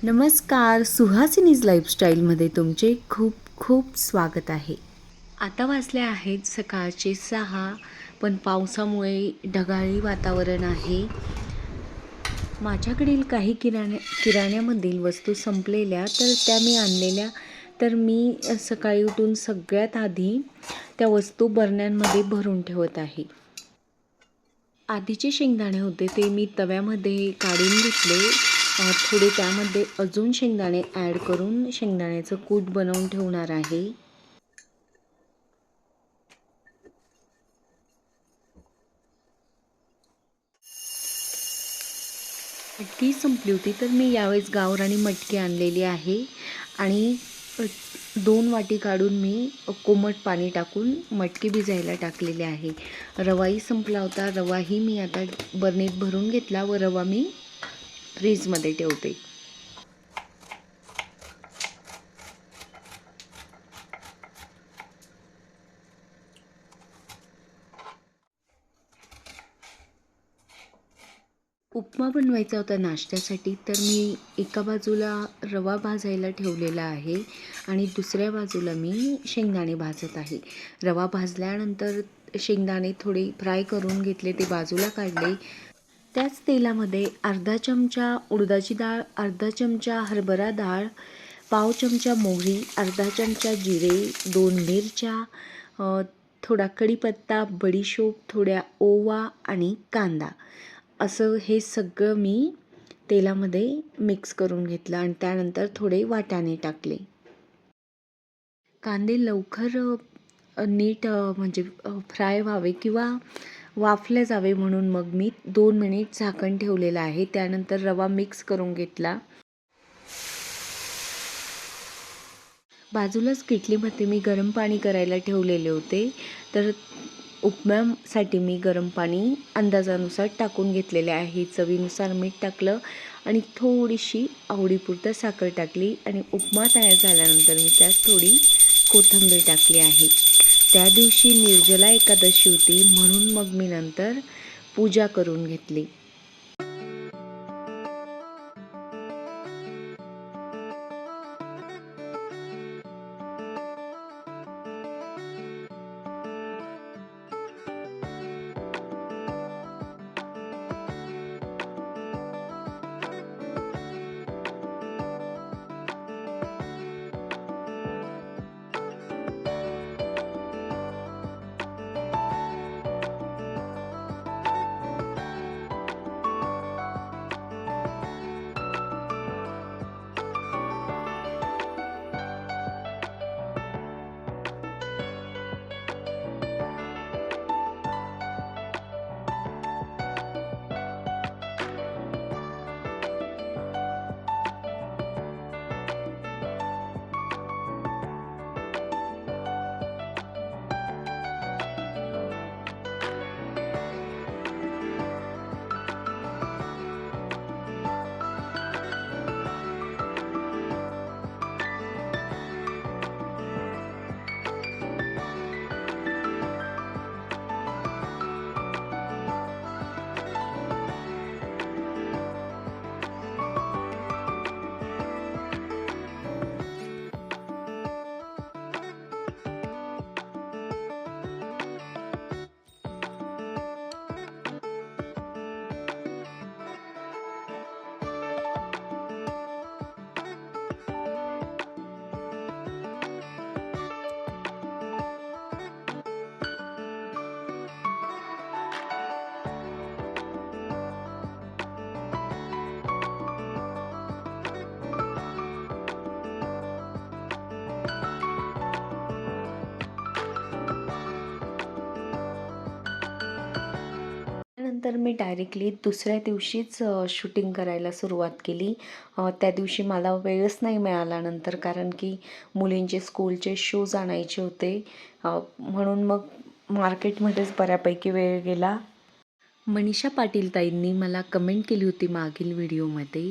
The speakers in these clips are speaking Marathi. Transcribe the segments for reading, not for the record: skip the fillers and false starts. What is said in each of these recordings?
नमस्कार, सुहासिनीज लाईफस्टाईलमध्ये तुमचे खूप खूप स्वागत आहे. आता वाजले आहेत सकाळचे 6, पण पावसामुळे ढगाळी वातावरण आहे. माझ्याकडील काही किराण्यामधील वस्तू संपलेल्या, तर त्या मी आणलेल्या. तर मी सकाळी उठून सगळ्यात आधी त्या वस्तू बरण्यांमध्ये भरून ठेवत आहे. आधीचे शेंगदाणे होते ते मी तव्यामध्ये काढून घेतले. थोडे त्यामध्ये अजून शेंगदाणे ॲड करून शेंगदाण्याचं कूट बनवून ठेवणार आहे. मटकी संपली होती, तर मी यावेळेस गावरानी मटकी आणलेली आहे आणि 2 वाटी काढून मी कोमट पाणी टाकून मटकी भिजायला टाकलेली आहे. रवाही संपला होता. रवाही मी आता बरणीत भरून घेतला व रवा मी फ्रीजमध्ये ठेवते. उपमा बनवायचा होता नाश्त्यासाठी, तर मी एका बाजूला रवा भाजायला ठेवलेला आहे आणि दुसऱ्या बाजूला मी शेंगदाणे भाजत आहे. रवा भाजल्यानंतर शेंगदाणे थोडे फ्राय करून घेतले, ते बाजूला काढले. त्याच तेलामध्ये अर्धा चमचा उडदाची डाळ, अर्धा चमचा हरभरा डाळ, पाव चमचा मोहरी, अर्धा चमचा जिरे, 2 मिरच्या, थोडा कढीपत्ता, बडीशोप, थोड्या ओवा आणि कांदा, असं हे सगळं मी तेलामध्ये मिक्स करून घेतलं आणि त्यानंतर थोडे वाटाणे टाकले. कांदे लवकर नीट म्हणजे फ्राय व्हावे किंवा वाफले जावे म्हणून मग मी 2 मिनिट झाकण ठेवलेलं आहे. त्यानंतर रवा मिक्स करून घेतला. बाजूलाच किटलीमध्ये मी गरम पाणी करायला ठेवलेले होते, तर उपम्यासाठी मी गरम पाणी अंदाजानुसार टाकून घेतलेले आहे. चवीनुसार मीठ टाकलं आणि थोडीशी आवडीपुरतं साखर टाकली आणि उपमा तयार झाल्यानंतर मी त्यात थोडी कोथिंबीर टाकली आहे. त्या दिवशी निर्जला एकादशी होती, म्हणून मग मी नंतर पूजा करून घेतली. त्यानंतर मी डायरेक्टली दुसऱ्या दिवशीच शूटिंग करायला सुरुवात केली. त्या दिवशी मला वेळच नाही मिळाला नंतर, कारण की मुलींचे स्कूलचे शूज आणायचे होते. म्हणून मग मार्केटमध्येच बऱ्यापैकी वेळ गेला. मनीषा पाटील ताईंनी मला कमेंट केली होती मागील व्हिडिओमध्ये,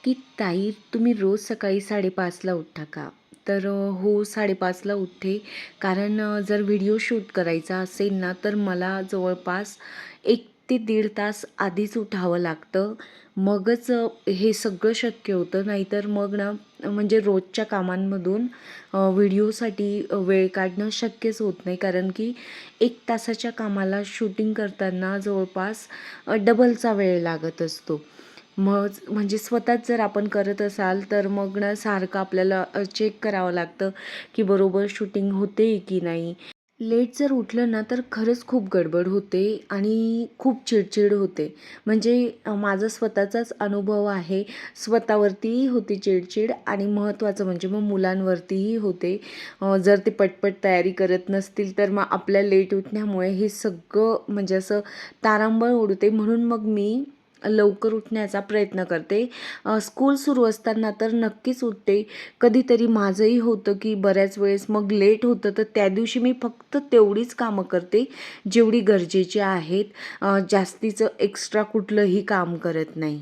की ताई तुम्ही रोज सकाळी 5:30ला उठता का? तर हो, 5:30ला उठते. कारण जर व्हिडिओ शूट करायचा असेल ना, तर मला जवळपास 1 ते 1.5 तास आधीच उठावं लागतं. मगच हे सगळं शक्य होतं. नाहीतर मग ना म्हणजे रोजच्या कामांमधून व्हिडिओसाठी वेळ काढणं शक्यच होत नाही. कारण की 1 तासाच्या कामाला शूटिंग करताना जवळपास डबलचा वेळ लागत असतो. मग म्हणजे स्वतःच जर आपण करत असाल तर मग ना सारखं आपल्याला चेक करावं लागतं की बरोबर शूटिंग होते की नाही. लेट जर उठलं ना तर खरंच खूप गडबड होते आणि खूप चिडचिड होते. म्हणजे माझा स्वतःचाच अनुभव आहे. स्वतःवरतीही होती चिडचिड आणि महत्त्वाचं म्हणजे मग मुलांवरतीही होते. जर ते पटपट तयारी करत नसतील तर मग आपल्या लेट उठण्यामुळे हे सगळं म्हणजे असं तारांबळ उडते. म्हणून मग मी लवकर उठण्याचा प्रयत्न करते. स्कूल सुरू असताना तर नक्कीच उठते. कधीतरी माझंही होतं की बऱ्याच वेळेस मग लेट होतं तर त्या दिवशी मी फक्त तेवढीच कामं करते जेवढी गरजेची आहेत. जास्तीचं एक्स्ट्रा कुठलंही काम करत नाही.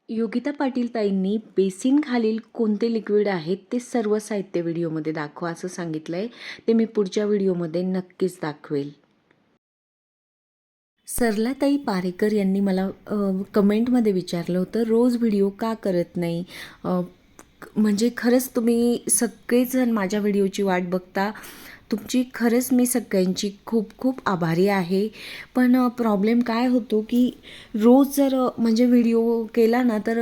योगिता पाटील ताईंनी बेसिन खालील कोणते लिक्विड आहेत ते सर्व साहित्य व्हिडिओमध्ये दाखवा असं सांगितलं आहे. ते मी पुढच्या व्हिडिओमध्ये नक्कीच दाखवेल. सरलाताई पारेकर यांनी मला कमेंटमध्ये विचारलं होतं, रोज व्हिडिओ का करत नाही? म्हणजे खरंच तुम्ही सगळेजण माझ्या व्हिडिओची वाट बघता. तुमची खरंच मी सगळ्यांची खूप खूप आभारी आहे. पण प्रॉब्लेम काय होतो की रोज जर म्हणजे व्हिडिओ केला ना तर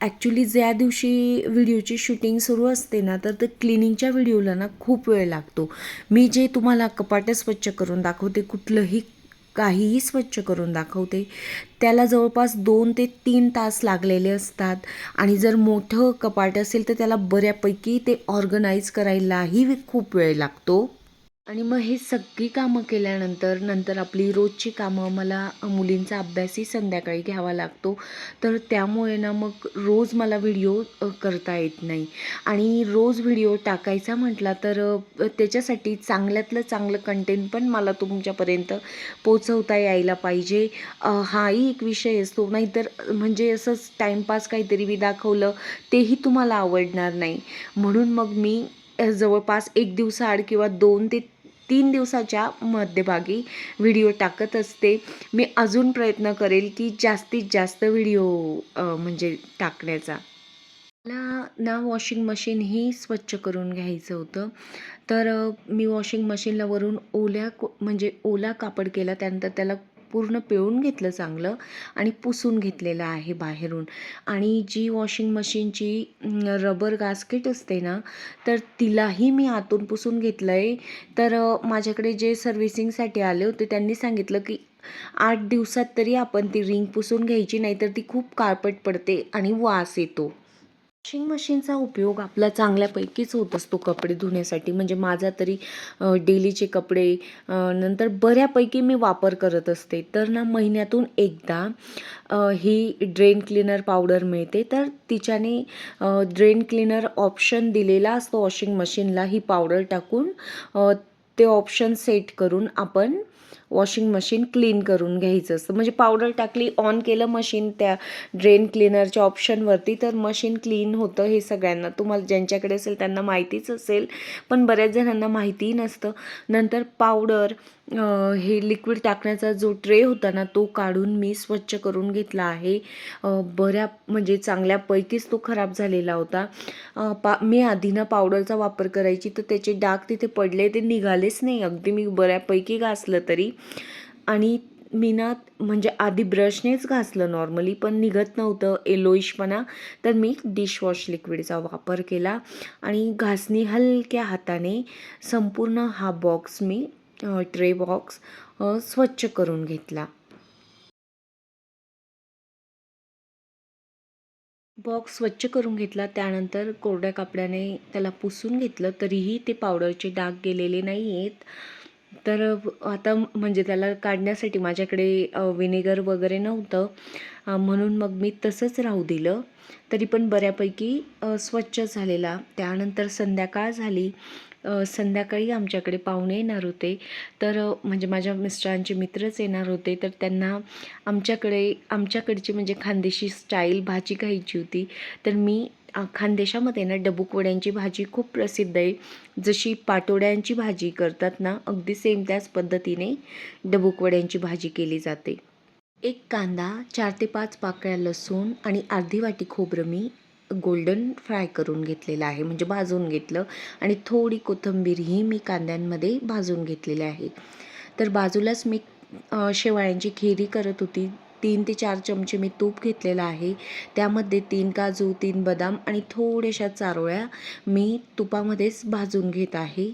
ॲक्च्युली ज्या दिवशी व्हिडिओची शूटिंग सुरू असते ना तर ते क्लिनिंगच्या व्हिडिओला ना खूप वेळ लागतो. मी जे तुम्हाला कपाटं स्वच्छ करून दाखवते, कुठलंही काहीही स्वच्छ करून दाखवते, त्याला जवळपास 2 ते 3 तास लागलेले असतात. आणि जर मोठं कपाट असेल तर त्याला बऱ्यापैकी ते ऑर्गनाईज करायलाही खूप वेळ लागतो. आणि मग हे सगळी कामं नंतर आपली रोजची कामं मला मुलींचा अभ्यासही संध्याकाळी घ्यावा लागतो. तर त्यामुळे ना मग रोज मला व्हिडिओ करता येत नाही. आणि रोज व्हिडिओ टाकायचा म्हटला तर त्याच्यासाठी चांगल्यातलं चांगलं कंटेंट पण मला तुमच्यापर्यंत पोचवता यायला पाहिजे. हाही एक विषय असतो. नाहीतर म्हणजे असंच टाईमपास काहीतरी मी दाखवलं तेही तुम्हाला आवडणार नाही. म्हणून मग मी जवळपास 1 दिवसाआड किंवा 2 ते 3 दिवसाच्या मध्यभागी व्हिडिओ टाकत असते. मी अजून प्रयत्न करेल की जास्तीत जास्त व्हिडिओ म्हणजे टाकण्याचा. मला ना वॉशिंग मशीनही स्वच्छ करून घ्यायचं होतं. तर मी वॉशिंग मशीनला वरून म्हणजे ओला कापड केला. त्यानंतर त्याला पूर्ण पिळून घेतलं चांगलं आणि पुसून घेतलेलं आहे बाहेरून. आणि जी वॉशिंग मशीनची रबर गास्केट असते ना, तर तिलाही मी आतून पुसून घेतलं आहे. तर माझ्याकडे जे सर्व्हिसिंगसाठी आले होते त्यांनी सांगितलं की 8 दिवसात तरी आपण ती रिंग पुसून घ्यायची, नाहीतर ती खूप काळपट पडते आणि वास येतो. वॉशिंग मशीनचा उपयोग आपला चांगल्यापैकीच होत असतो कपडे धुण्यासाठी. म्हणजे माझा तरी डेलीचे कपडे नंतर बऱ्यापैकी मी वापर करत असते. तर ना महिन्यातून एकदा ही ड्रेन क्लीनर पावडर मिळते. तर तिच्याने ड्रेन क्लीनर ऑप्शन दिलेला असतो वॉशिंग मशीनला. ही पावडर टाकून ते ऑप्शन सेट करून आपण वॉशिंग मशीन क्लीन करून घ्यायचं असतं. म्हणजे पावडर टाकली, ऑन केलं मशीन त्या ड्रेन क्लीनरच्या ऑप्शनवरती, तर मशीन क्लीन होतं. हे सगळ्यांना, तुम्हाला ज्यांच्याकडे असेल त्यांना माहितीच असेल, पण बऱ्याच जणांना माहितीही नसतं. नंतर पावडर हे लिक्विड टाकण्याचा जो ट्रे होता ना, तो काढून मी स्वच्छ करून घेतला आहे. म्हणजे चांगल्यापैकीच तो खराब झालेला होता. मी आधी ना पावडरचा वापर करायची, तर त्याचे डाग तिथे पडले, ते निघालेच नाही. अगदी मी बऱ्यापैकी घासलं तरी. आणि मी ना म्हणजे आधी ब्रशनेच घासलं नॉर्मली, पण निघत नव्हतं येलोइशपणा. तर मी डिशवॉश लिक्विडचा वापर केला आणि घासणी हलक्या हाताने संपूर्ण हा बॉक्स मी ट्रे बॉक्स स्वच्छ करून घेतला. बॉक्स स्वच्छ करून घेतला. त्यानंतर कोरड्या कापडाने त्याला पुसून घेतलं, तरीही ते पावडरचे डाग गेलेले नाही आहेत. तर आता म्हणजे त्याला काढण्यासाठी माझ्याकडे व्हिनेगर वगैरे नव्हतं. म्हणून मग मी तसंच राहू दिलं. तरी पण बऱ्यापैकी स्वच्छ झालेला. त्यानंतर संध्याकाळ झाली. संध्याकाळी आमच्याकडे पाहुणे येणार होते. तर म्हणजे माझ्या मिस्टरांचे मित्रच येणार होते. तर त्यांना आमच्याकडची म्हणजे खानदेशी स्टाईल भाजी खायची होती. तर मी खानदेशामध्ये ना डबूक वड्यांची भाजी खूप प्रसिद्ध आहे. जशी पाटोड्यांची भाजी करतात ना, अगदी सेम त्याच पद्धतीने डबूक वड्यांची भाजी केली जाते. एक कांदा, 4 ते 5 पाकळ्या लसूण आणि अर्धी वाटी खोबरं मी गोल्डन फ्राय करून घेतलेलं आहे, म्हणजे भाजून घेतलं आणि थोडी कोथिंबीरही मी कांद्यांमध्ये भाजून घेतलेली आहे. तर बाजूलाच मी शेवाळ्यांची खिरी करत होती. 3 ते 4 चमचे मी तूप घेतलेलं आहे. त्यामध्ये 3 काजू, 3 बदाम आणि थोड्याशा चारोळ्या मी तुपामध्येच भाजून घेत आहे.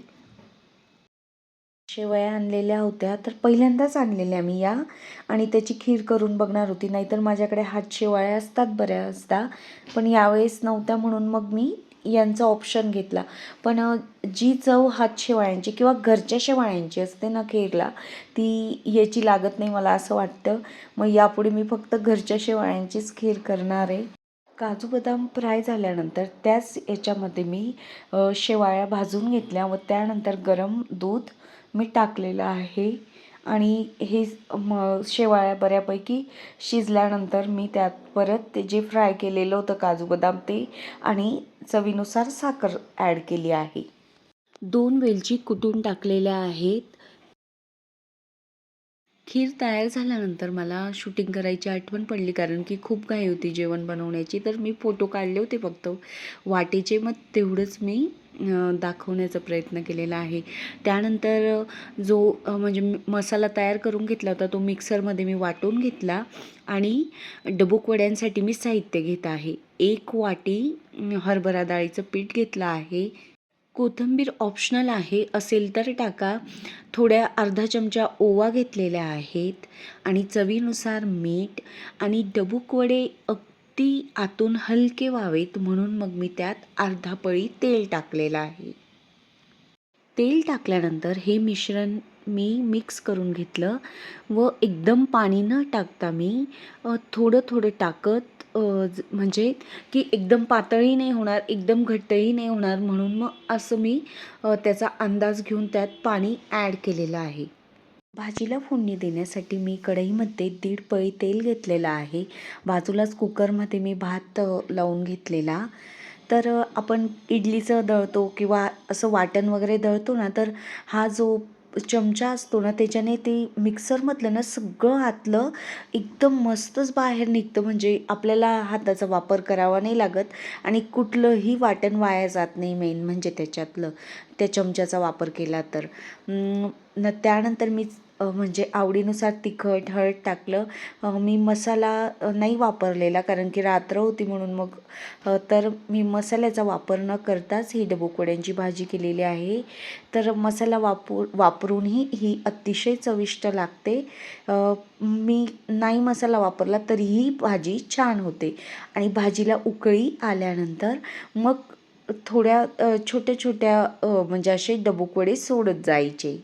शेवया आणलेल्या होत्या, तर पहिल्यांदाच आणलेल्या मी या आणि त्याची खीर करून बघणार होती. नाहीतर माझ्याकडे हात शेवाळ्या असतात बऱ्याचदा, पण यावेळेस नव्हत्या म्हणून मग मी यांचा ऑप्शन घेतला. पण जी चव हात शेवाळ्यांची किंवा घरच्या शेवाळ्यांची असते ना खीरला, ती याची लागत नाही मला असं वाटतं. मग यापुढे मी फक्त घरच्या शेवाळ्यांचीच खीर करणार आहे. काजू बदाम फ्राय झाल्यानंतर त्याच याच्यामध्ये मी शेवाळ्या भाजून घेतल्या व त्यानंतर गरम दूध मी टाकलेलं आहे आणि हे शेवाळ्या बऱ्यापैकी शिजल्यानंतर मी त्यात परत ते जे फ्राय केलेलं होतं काजू बदाम ते आणि चवीनुसार साखर ॲड केली आहे. 2 वेलची कुटून टाकलेल्या आहेत. खीर तयार झाल्यानंतर मला शूटिंग करायची आठवण पडली, कारण की खूप घाई होती जेवण बनवण्याची. तर मी फोटो काढले होते फक्त वाटीचे, मग तेवढंच मी दाखवण्याचा प्रयत्न केलेला आहे. त्यानंतर जो म्हणजे मसाला तयार करून घेतला होता तो मिक्सरमध्ये मी वाटून घेतला आणि डबूक वड्यांसाठी मी साहित्य घेत आहे. 1 वाटी हरभरा डाळीचं पीठ घेतलं आहे. कोथिंबीर ऑप्शनल आहे, असेल तर टाका. थोड्या अर्धा चमचा ओवा घेतलेल्या आहेत आणि चवीनुसार मीठ आणि डबूक वडे अगदी आतून हलके व्हावेत म्हणून मग मी त्यात अर्धा पळी तेल टाकलेलं आहे. तेल टाकल्यानंतर हे मिश्रण मी मिक्स करून घेतलं व एकदम पाणी न टाकता मी थोडं थोडं टाकत म्हणजे की एकदम पातळही नाही होणार, एकदम घट्टही नाही होणार, म्हणून मग असं मी त्याचा अंदाज घेऊन त्यात पाणी ॲड केलेलं आहे. भाजीला फोडणी देण्यासाठी मी कढईमध्ये 1.5 पळी तेल घेतलेलं आहे. बाजूलाच कुकरमध्ये मी भात लावून घेतलेला. तर आपण इडलीचं दळतो किंवा असं वाटण वगैरे दळतो ना, तर हा जो चमचा असतो ना त्याच्याने ते मिक्सरमधलं ना सगळं आतलं एकदम मस्तच बाहेर निघतं. म्हणजे आपल्याला हाताचा वापर करावा नाही लागत आणि कुठलंही वाटण वाया जात नाही. मेन म्हणजे त्याच्यातलं त्या चमच्याचा वापर केला तर त्यानंतर मी म्हणजे आवडीनुसार तिखट, हळद टाकलं. मी मसाला नाही वापरलेला, कारण की रात्र होती म्हणून मग तर मी मसाल्याचा वापर न करताच ही डबूक वड्यांची भाजी केलेली आहे. तर मसाला वापरूनही ही अतिशय चविष्ट लागते. मी नाही मसाला वापरला तरीही भाजी छान होते. आणि भाजीला उकळी आल्यानंतर मग थोड्या छोट्या छोट्या म्हणजे असे डबूक वडे सोडत जायचे.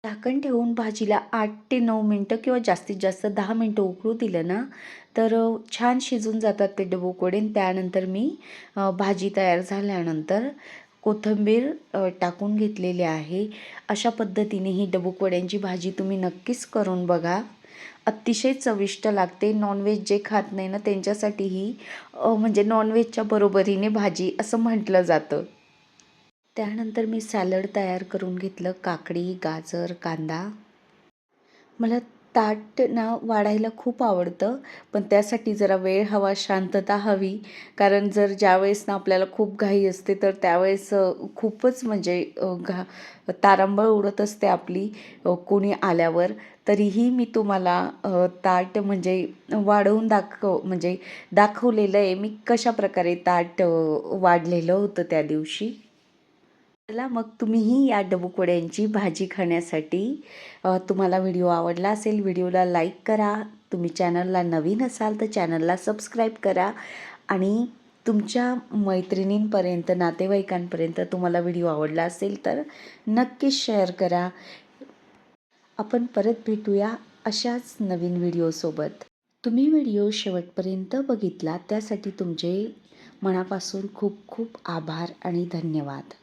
झाकण ठेवून भाजीला 8 ते 9 मिनटं किंवा जास्तीत जास्त 10 मिनटं उकळू दिलं ना, तर छान शिजून जातात ते डबूक वडे. त्यानंतर मी भाजी तयार झाल्यानंतर कोथिंबीर टाकून घेतलेली आहे. अशा पद्धतीने ही डबूक वड्यांची भाजी तुम्ही नक्कीच करून बघा. अतिशय चविष्ट लागते. नॉनव्हेज जे खात नाही ना त्यांच्यासाठी ही म्हणजे नॉनव्हेजच्या बरोबरीने भाजी असं म्हटलं जातं. त्यानंतर मी सॅलड तयार करून घेतलं. काकडी, गाजर, कांदा. मला ताट ना वाढायला खूप आवडतं, पण त्यासाठी जरा वेळ हवा, शांतता हवी. कारण ज्यावेळेस ना आपल्याला खूप घाई असते तर त्यावेळेस खूपच म्हणजे तारांबळ उडत असते आपली कोणी आल्यावर. तरीही मी तुम्हाला ताट म्हणजे वाढवून म्हणजे दाखवलेलं आहे मी कशाप्रकारे ताट वाढलेलं होतं त्या दिवशी. चला मग तुम्हीही या डबूक वड्यांची भाजी खाण्यासाठी तुम्हाला व्हिडिओ आवडला असेल, व्हिडिओला लाईक करा. तुम्ही चॅनलला नवीन असाल तर चॅनलला सबस्क्राईब करा आणि तुमच्या मैत्रिणींपर्यंत, नातेवाईकांपर्यंत तुम्हाला व्हिडिओ आवडला असेल तर नक्कीच शेअर करा. आपण परत भेटूया अशाच नवीन व्हिडिओसोबत. तुम्ही व्हिडिओ शेवटपर्यंत बघितला त्यासाठी तुमचे मनापासून खूप खूप आभार आणि धन्यवाद.